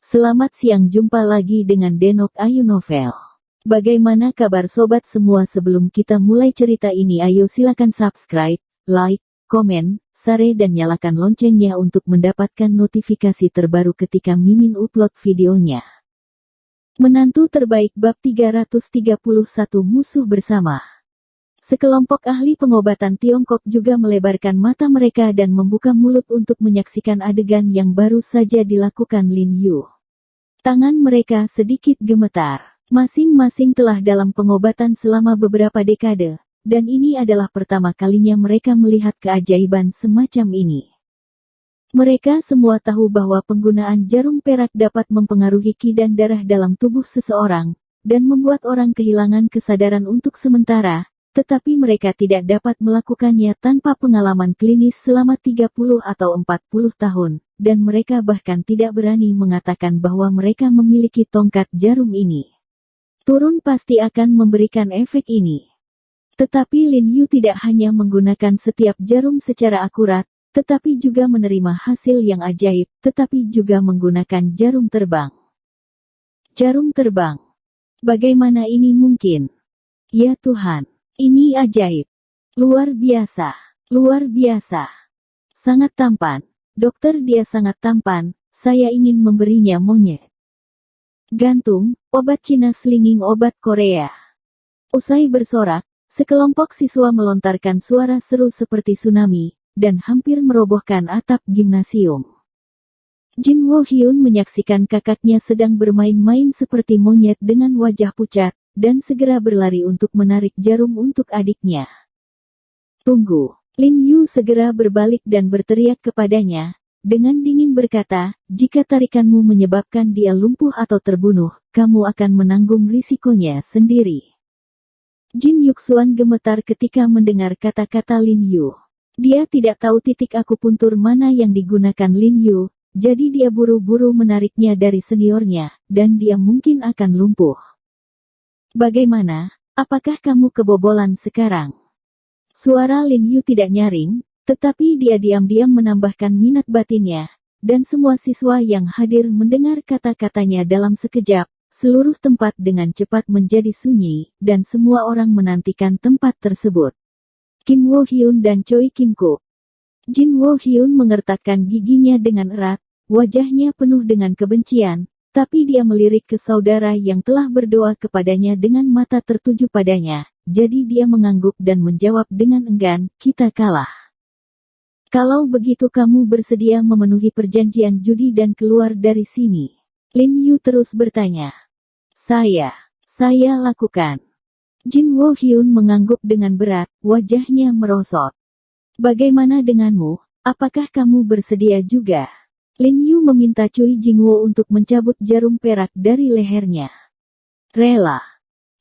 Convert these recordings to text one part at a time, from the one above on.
Selamat siang, jumpa lagi dengan Denok Ayu Novel. Bagaimana kabar sobat semua? Sebelum kita mulai cerita ini, ayo silakan subscribe, like, komen, share dan nyalakan loncengnya untuk mendapatkan notifikasi terbaru ketika Mimin upload videonya. Menantu terbaik bab 331 musuh bersama. Sekelompok ahli pengobatan Tiongkok juga melebarkan mata mereka dan membuka mulut untuk menyaksikan adegan yang baru saja dilakukan Lin Yu. Tangan mereka sedikit gemetar. Masing-masing telah dalam pengobatan selama beberapa dekade, dan ini adalah pertama kalinya mereka melihat keajaiban semacam ini. Mereka semua tahu bahwa penggunaan jarum perak dapat mempengaruhi ki dan darah dalam tubuh seseorang, dan membuat orang kehilangan kesadaran untuk sementara, tetapi mereka tidak dapat melakukannya tanpa pengalaman klinis selama 30 atau 40 tahun, dan mereka bahkan tidak berani mengatakan bahwa mereka memiliki tongkat jarum ini. Turun pasti akan memberikan efek ini. Tetapi Lin Yu tidak hanya menggunakan setiap jarum secara akurat, tetapi juga menerima hasil yang ajaib, tetapi juga menggunakan jarum terbang. Jarum terbang. Bagaimana ini mungkin? Ya Tuhan. Ini ajaib. Luar biasa. Luar biasa. Sangat tampan. Dokter, dia sangat tampan. Saya ingin memberinya monyet. Gantung, obat Cina selinging obat Korea. Usai bersorak, sekelompok siswa melontarkan suara seru seperti tsunami, dan hampir merobohkan atap gimnasium. Jin Wo Hyun menyaksikan kakaknya sedang bermain-main seperti monyet dengan wajah pucat, dan segera berlari untuk menarik jarum untuk adiknya. Tunggu. Lin Yu segera berbalik dan berteriak kepadanya, dengan dingin berkata, jika tarikanmu menyebabkan dia lumpuh atau terbunuh, kamu akan menanggung risikonya sendiri. Jin Yuxuan gemetar ketika mendengar kata-kata Lin Yu. Dia tidak tahu titik akupuntur mana yang digunakan Lin Yu, jadi dia buru-buru menariknya dari seniornya, dan dia mungkin akan lumpuh. Bagaimana? Apakah kamu kebobolan sekarang? Suara Lin Yu tidak nyaring, tetapi dia diam-diam menambahkan minat batinnya, dan semua siswa yang hadir mendengar kata-katanya dalam sekejap. Seluruh tempat dengan cepat menjadi sunyi, dan semua orang menantikan tempat tersebut. Kim Wo Hyun dan Choi Kim Kook. Jin Wo Hyun mengertakkan giginya dengan erat, wajahnya penuh dengan kebencian. Tapi dia melirik ke saudara yang telah berdoa kepadanya dengan mata tertuju padanya, jadi dia mengangguk dan menjawab dengan enggan, kita kalah. Kalau begitu kamu bersedia memenuhi perjanjian judi dan keluar dari sini? Lin Yu terus bertanya. Saya lakukan. Jin Wo Hyun mengangguk dengan berat, wajahnya merosot. Bagaimana denganmu, apakah kamu bersedia juga? Lin Yu meminta Cui Jingwo untuk mencabut jarum perak dari lehernya. Rela.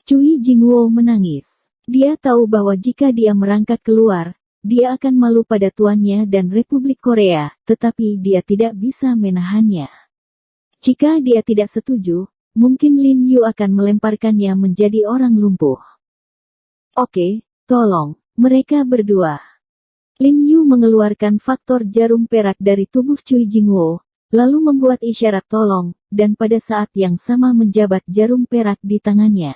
Cui Jingwo menangis. Dia tahu bahwa jika dia merangkak keluar, dia akan malu pada tuannya dan Republik Korea, tetapi dia tidak bisa menahannya. Jika dia tidak setuju, mungkin Lin Yu akan melemparkannya menjadi orang lumpuh. Oke, tolong, mereka berdua. Lin Yu mengeluarkan faktor jarum perak dari tubuh Cui Jingwo, lalu membuat isyarat tolong, dan pada saat yang sama menjabat jarum perak di tangannya.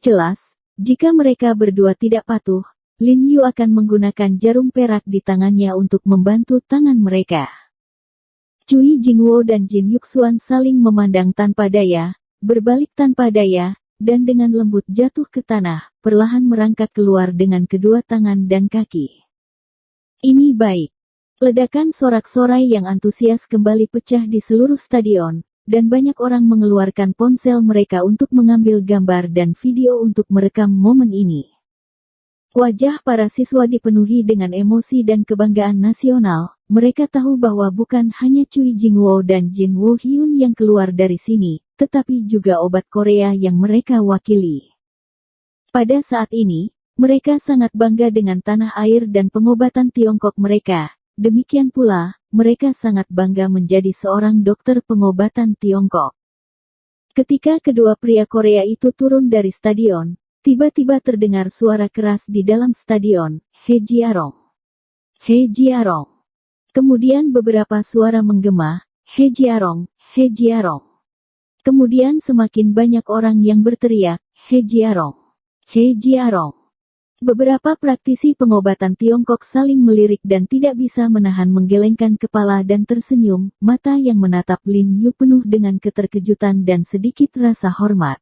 Jelas, jika mereka berdua tidak patuh, Lin Yu akan menggunakan jarum perak di tangannya untuk membantu tangan mereka. Cui Jingwo dan Jin Yuxuan saling memandang tanpa daya, berbalik tanpa daya, dan dengan lembut jatuh ke tanah, perlahan merangkak keluar dengan kedua tangan dan kaki. Ini baik. Ledakan sorak-sorai yang antusias kembali pecah di seluruh stadion, dan banyak orang mengeluarkan ponsel mereka untuk mengambil gambar dan video untuk merekam momen ini. Wajah para siswa dipenuhi dengan emosi dan kebanggaan nasional. Mereka tahu bahwa bukan hanya Cui Jingwo dan Jin Wo Hyun yang keluar dari sini, tetapi juga obat Korea yang mereka wakili. Pada saat ini, mereka sangat bangga dengan tanah air dan pengobatan Tiongkok mereka. Demikian pula, mereka sangat bangga menjadi seorang dokter pengobatan Tiongkok. Ketika kedua pria Korea itu turun dari stadion, tiba-tiba terdengar suara keras di dalam stadion, He Jiarong. He Jiarong. Kemudian beberapa suara menggema, He Jiarong, He Jiarong. Kemudian semakin banyak orang yang berteriak, He Jiarong. He Jiarong. Beberapa praktisi pengobatan Tiongkok saling melirik dan tidak bisa menahan menggelengkan kepala dan tersenyum, mata yang menatap Lin Yu penuh dengan keterkejutan dan sedikit rasa hormat.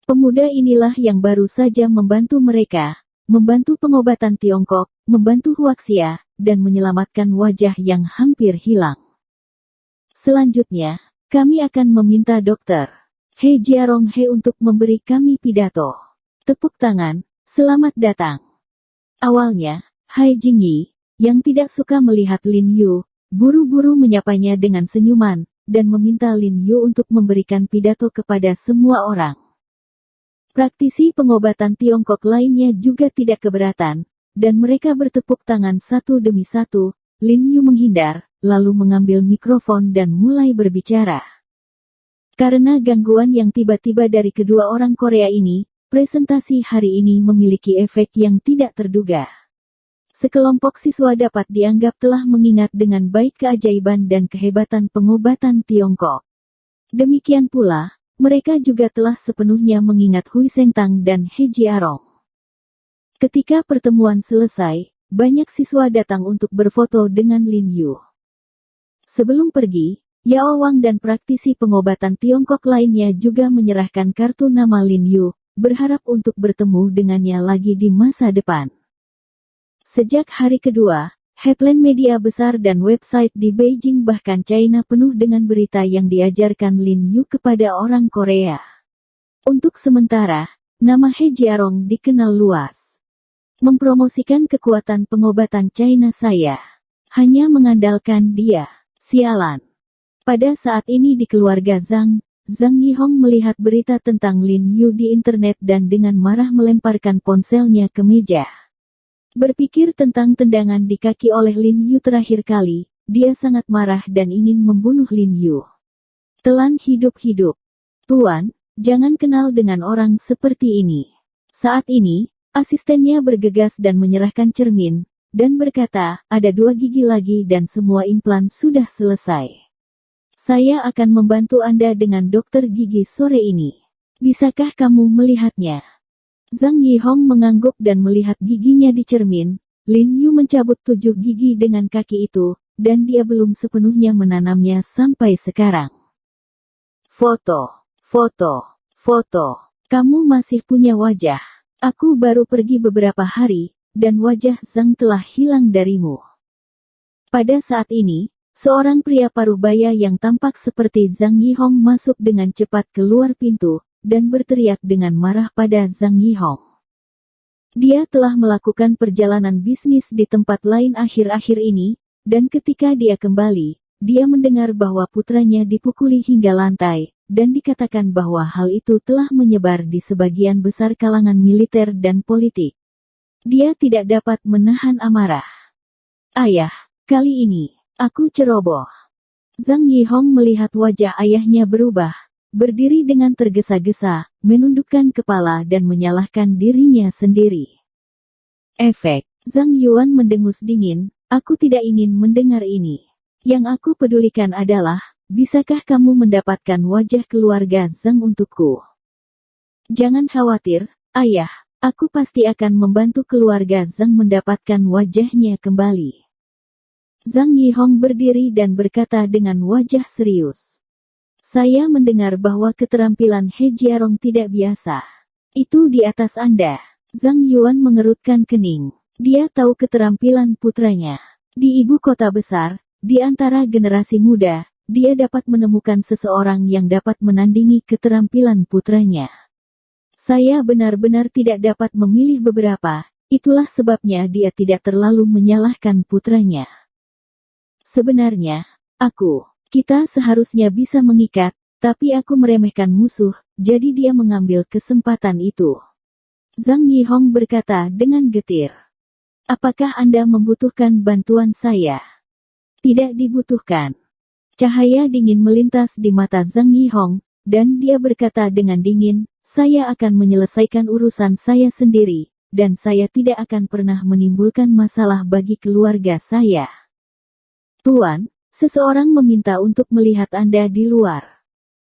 Pemuda inilah yang baru saja membantu mereka, membantu pengobatan Tiongkok, membantu Huaxia, dan menyelamatkan wajah yang hampir hilang. Selanjutnya, kami akan meminta Dr. He Jiarong He untuk memberi kami pidato. Tepuk tangan. Selamat datang. Awalnya, Hai Jingyi, yang tidak suka melihat Lin Yu, buru-buru menyapanya dengan senyuman, dan meminta Lin Yu untuk memberikan pidato kepada semua orang. Praktisi pengobatan Tiongkok lainnya juga tidak keberatan, dan mereka bertepuk tangan satu demi satu. Lin Yu menghindar, lalu mengambil mikrofon dan mulai berbicara. Karena gangguan yang tiba-tiba dari kedua orang Korea ini, presentasi hari ini memiliki efek yang tidak terduga. Sekelompok siswa dapat dianggap telah mengingat dengan baik keajaiban dan kehebatan pengobatan Tiongkok. Demikian pula, mereka juga telah sepenuhnya mengingat Hui Sengtang dan He Jiarong. Ketika pertemuan selesai, banyak siswa datang untuk berfoto dengan Lin Yu. Sebelum pergi, Yao Wang dan praktisi pengobatan Tiongkok lainnya juga menyerahkan kartu nama Lin Yu, berharap untuk bertemu dengannya lagi di masa depan. Sejak hari kedua, headline media besar dan website di Beijing bahkan China penuh dengan berita yang diajarkan Lin Yu kepada orang Korea. Untuk sementara, nama He Jiarong dikenal luas. Mempromosikan kekuatan pengobatan China saya. Hanya mengandalkan dia. Sialan. Pada saat ini di keluarga Zhang Yihong melihat berita tentang Lin Yu di internet dan dengan marah melemparkan ponselnya ke meja. Berpikir tentang tendangan di kaki oleh Lin Yu terakhir kali, dia sangat marah dan ingin membunuh Lin Yu. Telan hidup-hidup. Tuan, jangan kenal dengan orang seperti ini. Saat ini, asistennya bergegas dan menyerahkan cermin, dan berkata, ada 2 gigi lagi dan semua implan sudah selesai. Saya akan membantu Anda dengan dokter gigi sore ini. Bisakah kamu melihatnya? Zhang Yihong mengangguk dan melihat giginya di cermin. Lin Yu mencabut 7 gigi dengan kaki itu, dan dia belum sepenuhnya menanamnya sampai sekarang. Foto. Kamu masih punya wajah. Aku baru pergi beberapa hari, dan wajah Zhang telah hilang darimu. Pada saat ini, seorang pria parubaya yang tampak seperti Zhang Yihong masuk dengan cepat keluar pintu, dan berteriak dengan marah pada Zhang Yihong. Dia telah melakukan perjalanan bisnis di tempat lain akhir-akhir ini, dan ketika dia kembali, dia mendengar bahwa putranya dipukuli hingga lantai, dan dikatakan bahwa hal itu telah menyebar di sebagian besar kalangan militer dan politik. Dia tidak dapat menahan amarah. Ayah, kali ini aku ceroboh. Zhang Yihong melihat wajah ayahnya berubah, berdiri dengan tergesa-gesa, menundukkan kepala dan menyalahkan dirinya sendiri. Efek, Zhang Yuan mendengus dingin, aku tidak ingin mendengar ini. Yang aku pedulikan adalah, bisakah kamu mendapatkan wajah keluarga Zhang untukku? Jangan khawatir, ayah, aku pasti akan membantu keluarga Zhang mendapatkan wajahnya kembali. Zhang Yihong berdiri dan berkata dengan wajah serius. Saya mendengar bahwa keterampilan He Jiarong tidak biasa. Itu di atas Anda. Zhang Yuan mengerutkan kening. Dia tahu keterampilan putranya. Di ibu kota besar, di antara generasi muda, dia dapat menemukan seseorang yang dapat menandingi keterampilan putranya. Saya benar-benar tidak dapat memilih beberapa, itulah sebabnya dia tidak terlalu menyalahkan putranya. Sebenarnya, kita seharusnya bisa mengikat, tapi aku meremehkan musuh, jadi dia mengambil kesempatan itu. Zhang Yihong berkata dengan getir. Apakah Anda membutuhkan bantuan saya? Tidak dibutuhkan. Cahaya dingin melintas di mata Zhang Yihong, dan dia berkata dengan dingin, saya akan menyelesaikan urusan saya sendiri, dan saya tidak akan pernah menimbulkan masalah bagi keluarga saya. Tuan, Seseorang meminta untuk melihat Anda di luar.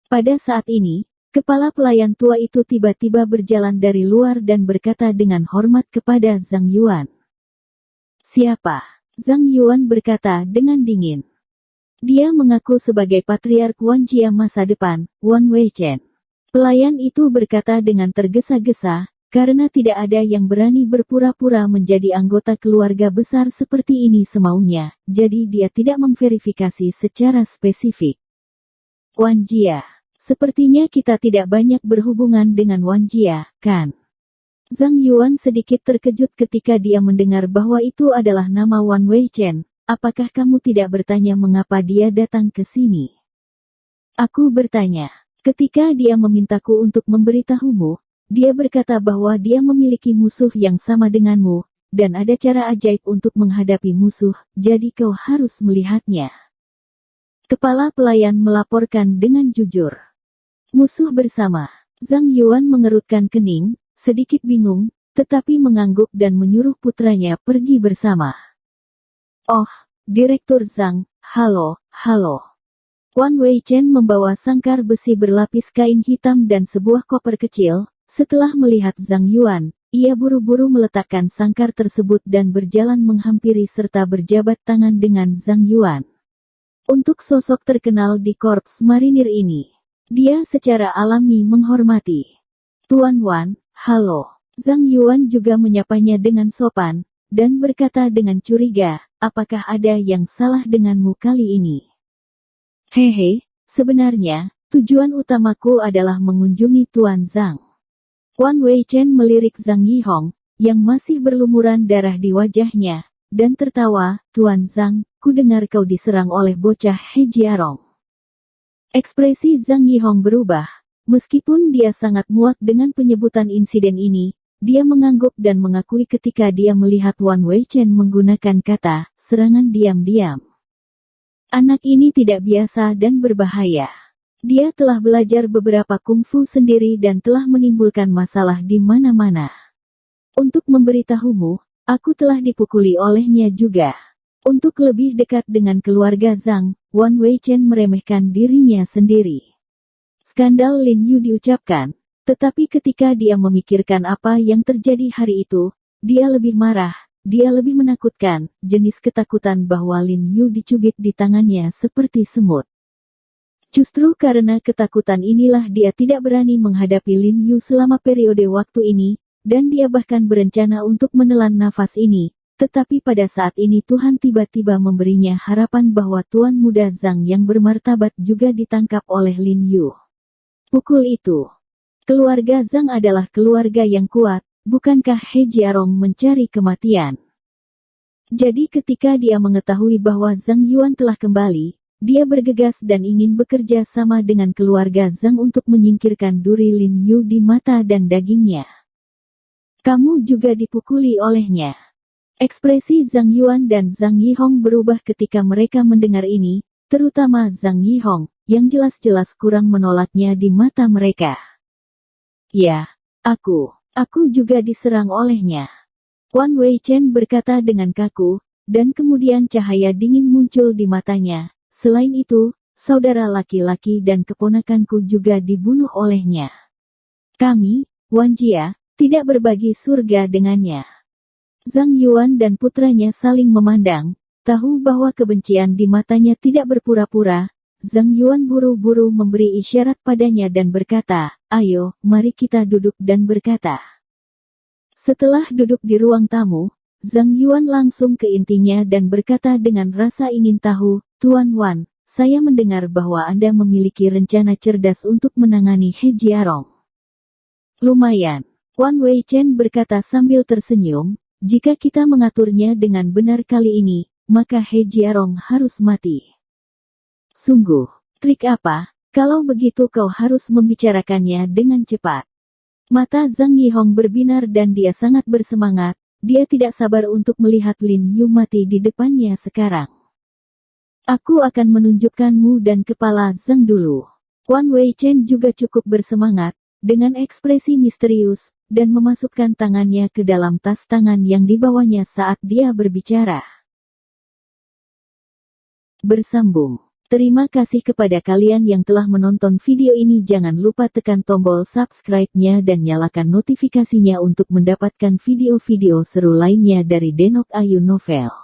Pada saat ini, kepala pelayan tua itu tiba-tiba berjalan dari luar dan berkata dengan hormat kepada Zhang Yuan. Siapa? Zhang Yuan berkata dengan dingin. Dia mengaku sebagai patriark Wanjia masa depan, Wan Weichen. Pelayan itu berkata dengan tergesa-gesa, karena tidak ada yang berani berpura-pura menjadi anggota keluarga besar seperti ini semaunya, jadi dia tidak memverifikasi secara spesifik. Wanjia. Sepertinya kita tidak banyak berhubungan dengan Wanjia, kan? Zhang Yuan sedikit terkejut ketika dia mendengar bahwa itu adalah nama Wan Weichen. Apakah kamu tidak bertanya mengapa dia datang ke sini? Aku bertanya. Ketika dia memintaku untuk memberitahumu, dia berkata bahwa dia memiliki musuh yang sama denganmu, dan ada cara ajaib untuk menghadapi musuh, jadi kau harus melihatnya. Kepala pelayan melaporkan dengan jujur. Musuh bersama. Zhang Yuan mengerutkan kening, sedikit bingung, tetapi mengangguk dan menyuruh putranya pergi bersama. Oh, Direktur Zhang, halo. Wan Weichen membawa sangkar besi berlapis kain hitam dan sebuah koper kecil. Setelah melihat Zhang Yuan, ia buru-buru meletakkan sangkar tersebut dan berjalan menghampiri serta berjabat tangan dengan Zhang Yuan. Untuk sosok terkenal di Korps Marinir ini, dia secara alami menghormati. Tuan Wan, halo. Zhang Yuan juga menyapanya dengan sopan, dan berkata dengan curiga, apakah ada yang salah denganmu kali ini? Hehe, sebenarnya, tujuan utamaku adalah mengunjungi Tuan Zhang. Wan Weichen melirik Zhang Yihong, yang masih berlumuran darah di wajahnya, dan tertawa, Tuan Zhang, ku dengar kau diserang oleh bocah He Jiarong. Ekspresi Zhang Yihong berubah, meskipun dia sangat muak dengan penyebutan insiden ini, dia mengangguk dan mengakui ketika dia melihat Wan Weichen menggunakan kata, serangan diam-diam. Anak ini tidak biasa dan berbahaya. Dia telah belajar beberapa kungfu sendiri dan telah menimbulkan masalah di mana-mana. Untuk memberitahumu, aku telah dipukuli olehnya juga. Untuk lebih dekat dengan keluarga Zhang, Wan Weichen meremehkan dirinya sendiri. Skandal Lin Yu diucapkan, tetapi ketika dia memikirkan apa yang terjadi hari itu, dia lebih marah. Dia lebih menakutkan, jenis ketakutan bahwa Lin Yu dicubit di tangannya seperti semut. Justru karena ketakutan inilah dia tidak berani menghadapi Lin Yu selama periode waktu ini, dan dia bahkan berencana untuk menelan nafas ini, tetapi pada saat ini Tuhan tiba-tiba memberinya harapan bahwa Tuan Muda Zhang yang bermartabat juga ditangkap oleh Lin Yu. Pukul itu. Keluarga Zhang adalah keluarga yang kuat. Bukankah He Jiarong mencari kematian? Jadi ketika dia mengetahui bahwa Zhang Yuan telah kembali, dia bergegas dan ingin bekerja sama dengan keluarga Zhang untuk menyingkirkan duri Lin Yu di mata dan dagingnya. Kamu juga dipukuli olehnya. Ekspresi Zhang Yuan dan Zhang Yihong berubah ketika mereka mendengar ini, terutama Zhang Yihong, yang jelas-jelas kurang menolaknya di mata mereka. Ya, Aku juga diserang olehnya. Wan Weichen berkata dengan kaku, dan kemudian cahaya dingin muncul di matanya. Selain itu, saudara laki-laki dan keponakanku juga dibunuh olehnya. Kami, Wanjia, tidak berbagi surga dengannya. Zhang Yuan dan putranya saling memandang, tahu bahwa kebencian di matanya tidak berpura-pura. Zhang Yuan buru-buru memberi isyarat padanya dan berkata, ayo, mari kita duduk dan berkata. Setelah duduk di ruang tamu, Zhang Yuan langsung ke intinya dan berkata dengan rasa ingin tahu, Tuan Wan, saya mendengar bahwa Anda memiliki rencana cerdas untuk menangani He Jiarong. Lumayan, Wan Weichen berkata sambil tersenyum, jika kita mengaturnya dengan benar kali ini, maka He Jiarong harus mati. Sungguh, trik apa? Kalau begitu kau harus membicarakannya dengan cepat. Mata Zhang Yihong berbinar dan dia sangat bersemangat, dia tidak sabar untuk melihat Lin Yu mati di depannya sekarang. Aku akan menunjukkanmu dan kepala Zhang dulu. Wan Weichen juga cukup bersemangat, dengan ekspresi misterius, dan memasukkan tangannya ke dalam tas tangan yang dibawanya saat dia berbicara. Bersambung. Terima kasih kepada kalian yang telah menonton video ini. Jangan lupa tekan tombol subscribe-nya dan nyalakan notifikasinya untuk mendapatkan video-video seru lainnya dari Denok Ayu Novel.